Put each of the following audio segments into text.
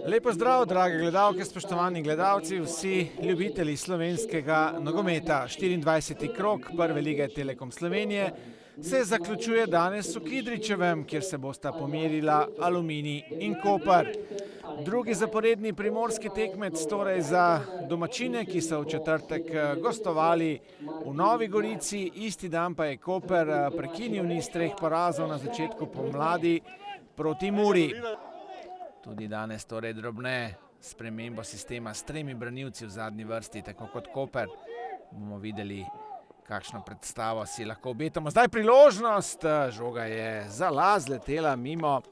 Lepo zdrav, drage gledalke, spoštovani gledalci, vsi ljubitelji slovenskega nogometa. 24. krog Prve lige Telekom Slovenije se zaključuje danes v Kidričevem, kjer se bosta pomerila Aluminij in Koper. Drugi zaporedni primorski tekmec torej za domačine, ki so v četrtek gostovali v Novi Gorici, isti dan pa je Koper prekinil niz 3 porazov na začetku pomladi proti Muri. Tudi danes torej drobne spremembo sistema s 3 branilci v zadnji vrsti, tako kot Koper. Bomo videli, kakšno predstavo si lahko obetamo. Zdaj priložnost, žoga je za las letela mimo.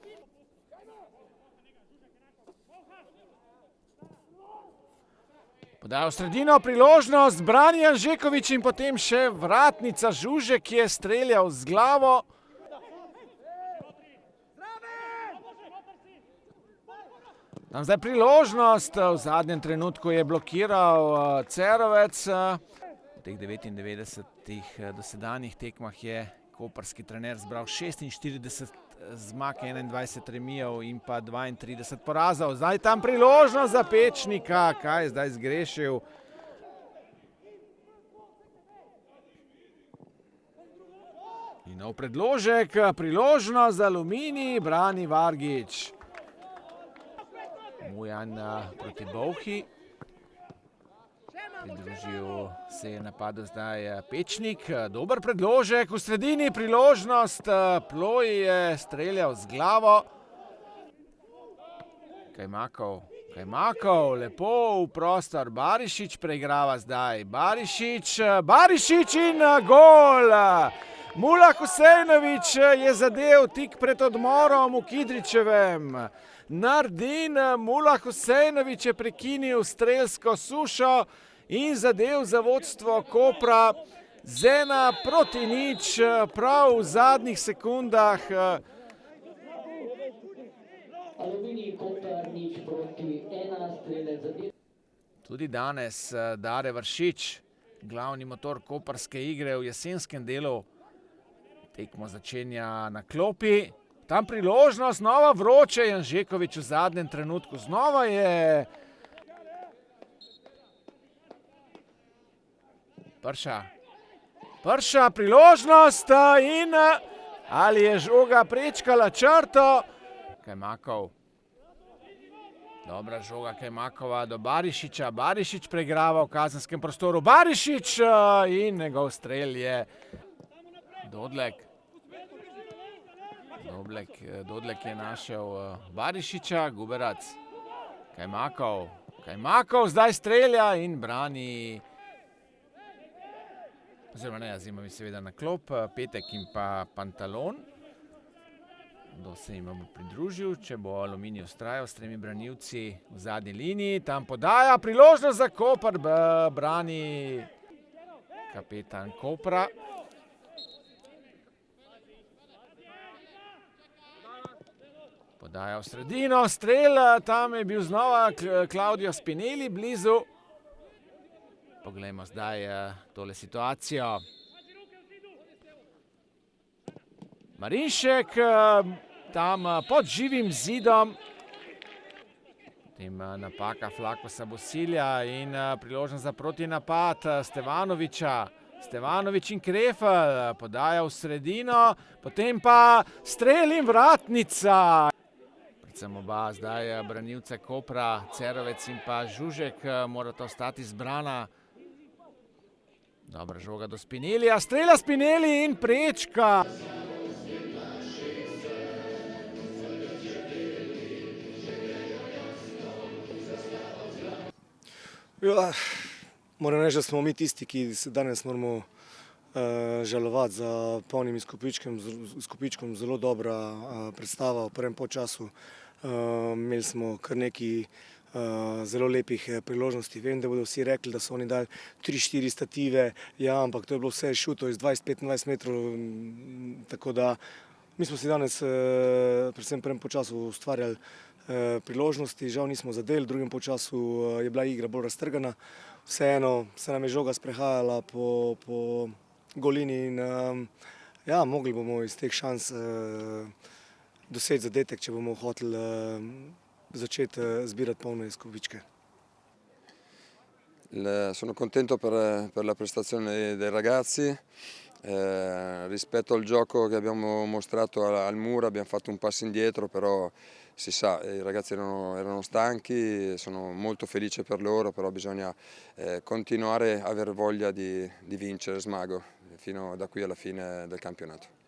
Podaja v sredino, priložnost, brani Janžekovič in potem še vratnica Žužek, ki je streljal z glavo. Tam zdaj priložnost, v zadnjem trenutku je blokiral Cerovec. V teh 99 dosedanjih tekmah je koprski trener zbral 46 zmag, 21 remijev in pa 32 porazov. Zdaj tam priložnost za Pečnika, kaj je zdaj zgrešil. In nov predložek, priložnost za Aluminij, brani Vargič. Mujan proti Bolhi. Pridružil se je napadu zdaj Pečnik. Dober predložek, v sredini priložnost. Ploj je streljal z glavo. Kajmakov, lepo v prostor. Barišič preigrava zdaj. Barišič in gol! Mula Husejnović je zadev tik pred odmorom v Kidričevem. Nardin Mula Husejnović je prekinil strelsko sušo in zadev za vodstvo Kopra z 1-0 prav v zadnjih sekundah. Tudi danes Dare Vršič, glavni motor koprske igre v jesenskem delu. Tekmo začenja na klopi. Tam priložnost, nova vroče, Janžekovič v zadnjem trenutku. Znova je Prša, priložnost in ali je žoga prečkala črto. Kajmakov. Dobra žoga Kajmakova do Barišiča. Barišič preigrava v kazenskem prostoru. Barišič in njegov strel je Dodlek je našel Barišiča, Guberac, Kajmakov zdaj strelja in brani, oziroma ne, Azimović seveda na klop, Petek in pa Pantalon. Kdo se jim bo pridružil, če bo Aluminij vztrajal s 3 branilci v zadnji liniji. Tam podaja, priložnost za Koper, brani kapetan Kopra. Podaja v sredino, strel, tam je bil znova Claudio Spinelli blizu. Poglejmo zdaj tole situacijo. Marinšek tam pod živim zidom. Potem napaka Flakosa Bosilja in priložnost za protinapad Stevanovića. Stevanović in Krefl podaja v sredino, potem pa strel in vratnica. Predvsem oba zdaj branilce Kopra, Cerovec in pa Žužek, morata ostati zbrana. Dobra žoga do Spinellija, strelja Spinelli in prečka. Ja, moram reči, da smo mi tisti, ki se danes moramo žalovati za polnim izkupičkom. Zelo dobra predstava v prvem polčasu. Imeli smo kar nekaj zelo lepih priložnosti. Vem, da bodo vsi rekli, da so oni dali 3-4 stative, ja, ampak to je bilo vse šuto iz 20-25 metrov. Tako da mi smo si danes predvsem v prvem polčasu ustvarjali priložnosti, žal nismo zadeli, v drugem polčasu je bila igra bolj raztrgana. Vseeno se nam je žoga sprehajala po golini in ja, mogli bomo iz teh šans doseči zadetek, če bomo hoteli začeti zbirati polne izkupičke. Sono contento per la prestazione dei ragazzi, rispetto al gioco che abbiamo mostrato al Mura abbiamo fatto un passo indietro, però si sa, i ragazzi erano stanchi, sono molto felice per loro, però bisogna continuare a aver voglia di vincere Smago fino da qui alla fine del campionato.